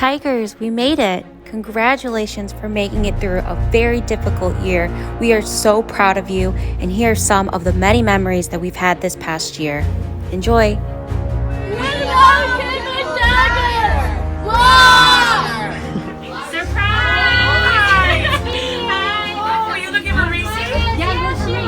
Tigers, we made it. Congratulations for making it through a very difficult year. We are so proud of you, and here are some of the many memories that we've had this past year. Enjoy. We are KMS Tigers! Roar! Surprise! Oh, are you looking for Reese? Yeah, go see.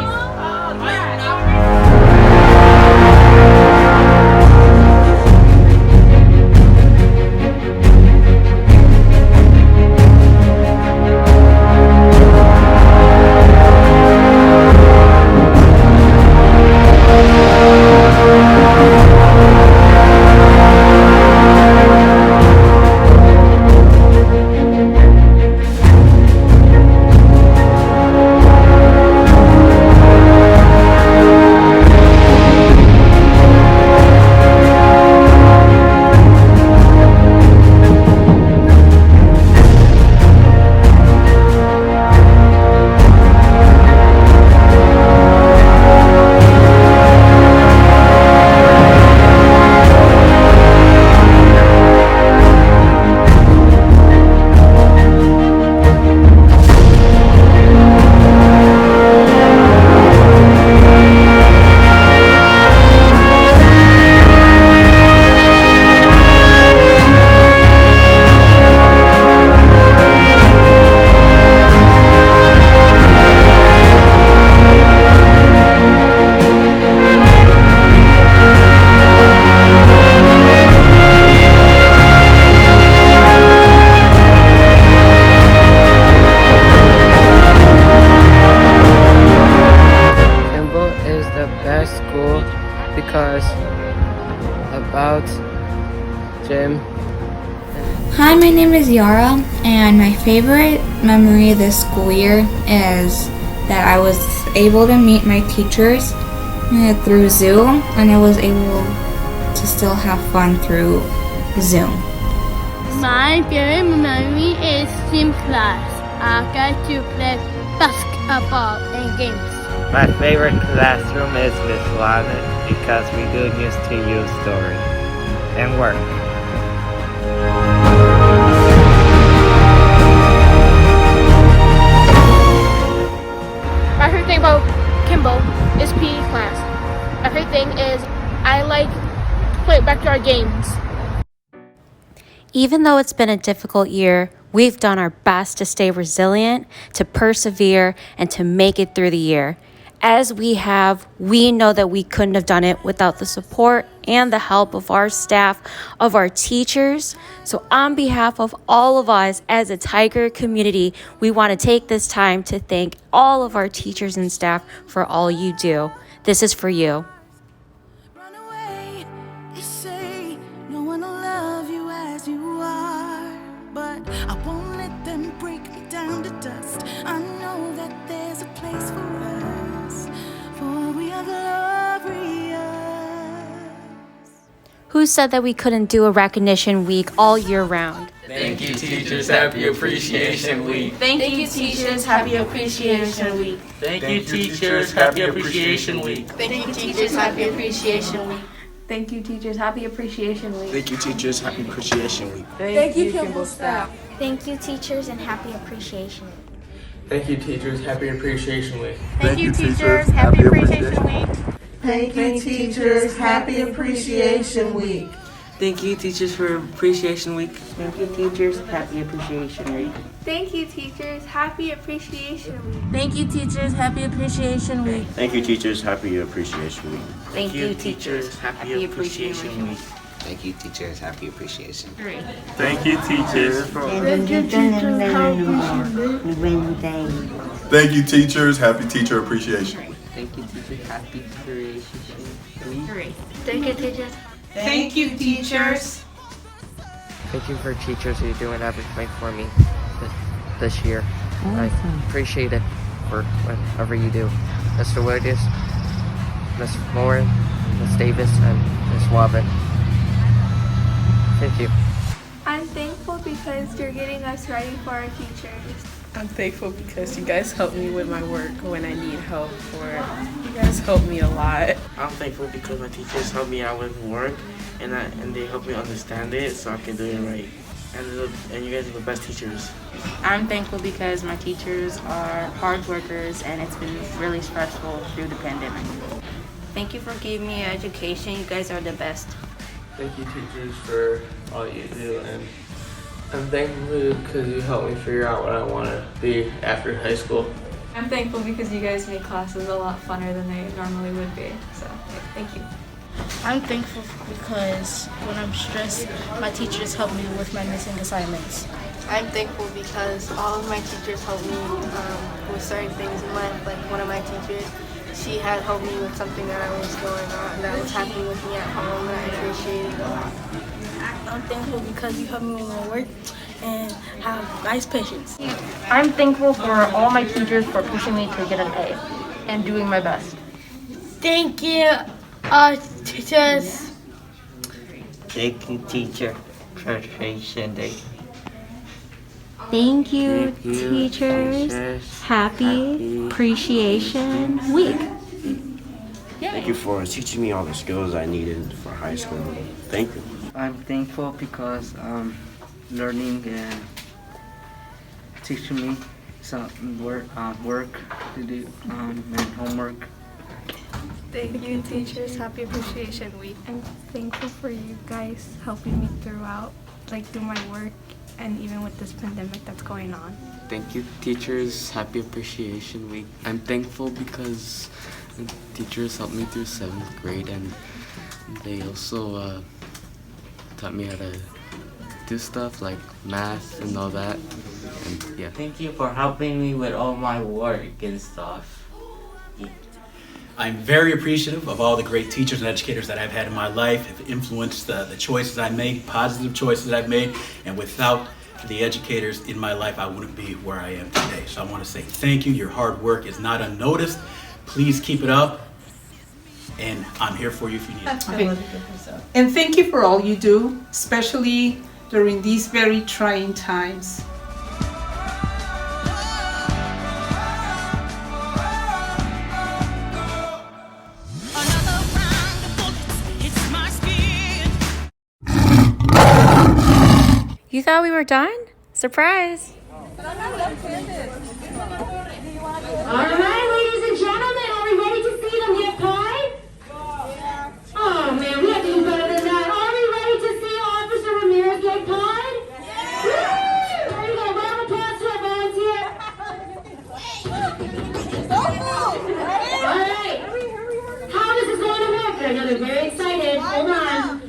School because about gym. Hi, my name is Yara, and my favorite memory this school year is that I was able to meet my teachers through Zoom, and I was able to still have fun through Zoom. My favorite memory is gym class. I got to play basketball and games. My favorite classroom is Miss Lana because we do used to use story and work. My favorite thing about Kimball is PE class. My favorite thing is I like to play backyard games. Even though it's been a difficult year, we've done our best to stay resilient, to persevere, and to make it through the year. As we have, we know that we couldn't have done it without the support and the help of our staff, of our teachers. So on behalf of all of us as a Tiger community, we want to take this time to thank all of our teachers and staff for all you do. This is for you. Run away, they say no one will love you as you are, but I won't let them break me down to dust. I know that there's a place for us, for we are glorious. Who said that we couldn't do a recognition week all year round? Thank you, teachers. Happy Appreciation Week. Thank you, teachers. Happy Appreciation Week. Thank you, teachers. Happy Appreciation Week. Thank you, teachers. Happy Appreciation Week. Thank you, teachers. Happy Appreciation Week. Thank you, teachers. Happy Appreciation Week. Thank you, Kimball staff. Thank you, teachers, and Happy Appreciation Week. Thank you, teachers. Happy Appreciation Week. Thank you, teachers. Happy Appreciation Week. Thank you, teachers. Happy Appreciation Week. Thank you, teachers, for Appreciation Week. Thank you, teachers. Happy Appreciation Week. Thank you, teachers. Happy Appreciation Week. Thank you, teachers. Happy Appreciation Week. Thank you, teachers. Happy Appreciation Week. Thank you, teachers. Happy Appreciation Week. Thank you, teachers. Happy Appreciation Week. Thank you, teachers. Thank you, teachers. Happy Teacher Appreciation Week. Thank you, teachers. Happy Appreciation Week. Thank you, teachers. Thank you, teachers. Thank you for teachers who are doing everything for me this year. I appreciate it for whatever you do. Mr. Williams, Miss Lauren, Miss Davis, and Miss Wabbit. Thank you. I'm thankful because you're getting us ready for our teachers. I'm thankful because you guys help me with my work when I need help, or you guys help me a lot. I'm thankful because my teachers help me out with work and they help me understand it so I can do it right. and you guys are the best teachers. I'm thankful because my teachers are hard workers and it's been really stressful through the pandemic. Thank you for giving me an education. You guys are the best. Thank you, teachers, for all you do, and I'm thankful because you helped me figure out what I want to be after high school. I'm thankful because you guys make classes a lot funner than they normally would be. So, thank you. I'm thankful because when I'm stressed, my teachers help me with my missing assignments. I'm thankful because all of my teachers helped me with certain things in life. Like one of my teachers, she had helped me with something that was going on, that was happening with me at home, and I appreciate it a lot. I'm thankful because you help me with my work and have nice patience. I'm thankful for all my teachers for pushing me to get an A and doing my best. Thank you, teachers. Thank you, teacher. Appreciation Day. Thank you, teachers. Happy Appreciation Week. Thank you for teaching me all the skills I needed for high school. Thank you. I'm thankful because learning and teaching me some work to do and homework. Thank you, teachers. Happy Appreciation Week. I'm thankful for you guys helping me throughout, like through my work and even with this pandemic that's going on. Thank you, teachers. Happy Appreciation Week. I'm thankful because teachers helped me through 7th grade and they also taught me how to do stuff like math and all that. And yeah. Thank you for helping me with all my work and stuff. I'm very appreciative of all the great teachers and educators that I've had in my life, have influenced the choices I make, positive choices that I've made, and without the educators in my life, I wouldn't be where I am today. So I want to say thank you. Your hard work is not unnoticed. Please keep it up, and I'm here for you if you need it. Okay. And thank you for all you do, especially during these very trying times. You thought we were done? Surprise! All right, ladies and gentlemen, are we ready to see them get pie? Oh man, we have to do better than that. Are we ready to see Officer Ramirez get pied? Yeah. There you go. Round of applause to our volunteer. All right. How this is going to work? I know they're very excited. Hold on.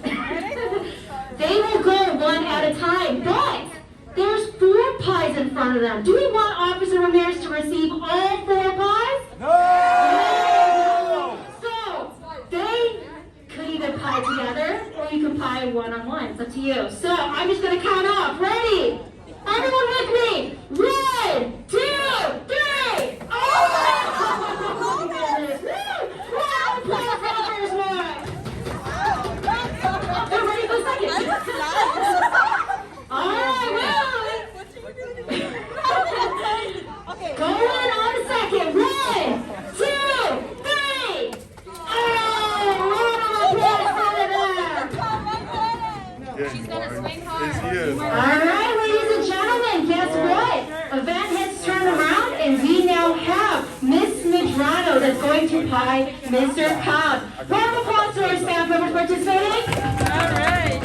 They will go one at a time, but there's 4 pies in front of them. Do we want Officer Ramirez to receive all 4 pies? No! So, they could either pie together or you can pie one-on-one. It's up to you. So, I'm just going to count off. Ready? Everyone with me. 1, 2, 3. Oh my goodness. Round of applause for the first one. They're ready for the second. All right, going on a second. 1, 2, 3. Oh, round of applause for them. She's gonna swing hard. All right, ladies and gentlemen, guess what? Event has turned around and we now have Miss Medrano that's going to pie Mr. Cobb. Round of applause to our staff members participating. All right.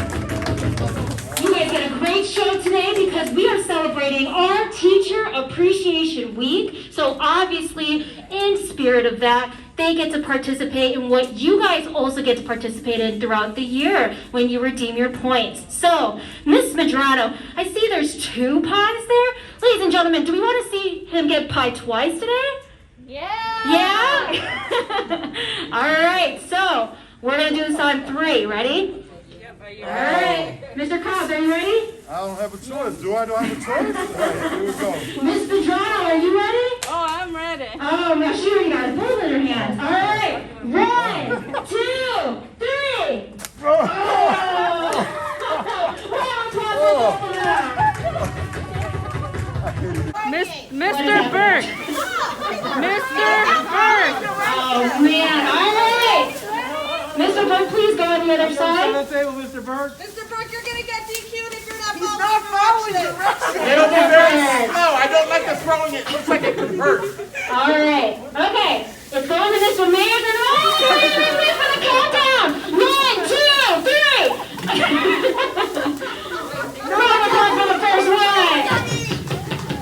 You guys got a great show today because we are celebrating our Teacher Appreciation Week. So obviously, in spirit of that, they get to participate in what you guys also get to participate in throughout the year when you redeem your points. So, Miss Medrano, I see there's 2 pies there. Ladies and gentlemen, do we want to see him get pie twice today? Yeah! Yeah? All right, so we're going to do this on 3. Ready? All right, Mr. Cobb, are you ready? I don't have a choice. Do I? Do I have a choice? All right, here we go. Miss Medrano, are you ready? Oh, I'm ready. Oh, now she already got both in her hands. All right, 1, 2, 3. Mr. Burke. Mr. Burke. Oh man! All right, Mr. Burke, please go on the other side. On the table, Mr. Burke. Mr. Burke, you're gonna get DQ'd if you're not He's not following directions. It'll be very slow. I don't like the throwing. It looks like it could hurt. All right. Okay. Let's go into this one. Mayors and wait for the countdown. 1, 2, 3. Round of applause for the first one.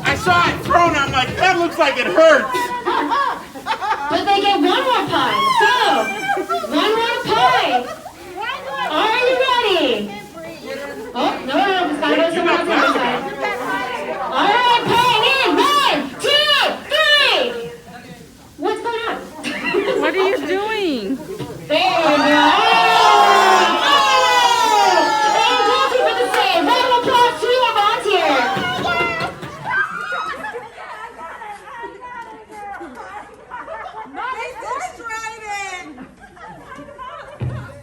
I saw it thrown. I'm like, that looks like it hurts. But they get one more pie. So, one more pie. Are you ready? Oh, no, it's got to go somewhere else on the side. All right, paying in. 1, 2, 3. What's going on? What are you doing? There we go. And guilty for the same. Round of applause to Yvonne's here.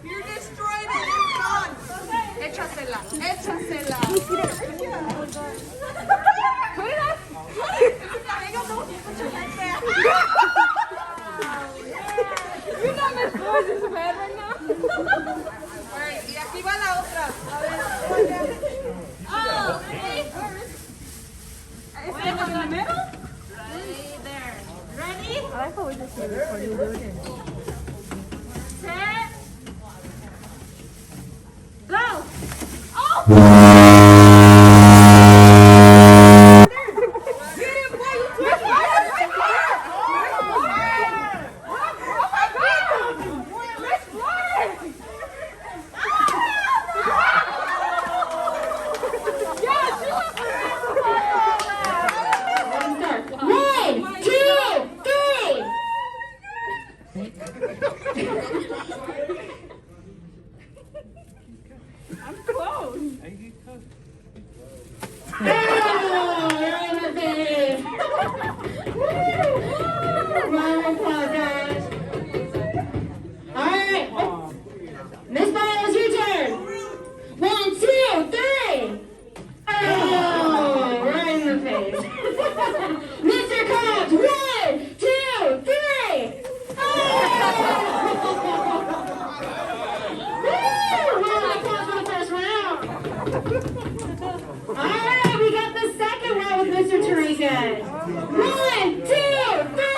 You're destroyed it. It's gone. Échasela. Échasela. Put it up. You're not Miss Boys is bad right now. Alright, y aquí va la otra. A ver. Oh, ready? Is it in the middle? Right there. Ready? I like how we just did it for you. Set. Go! Oh! I'm close. Alright. Miss Bio, it's your turn. 1, 2, 3. Oh, right in the face. Mr. Cobbs, 1, 2, 3. Oh! Round of applause for the first round. Alright, we got the second round with Mr. Tarikas. 1, 2, 3.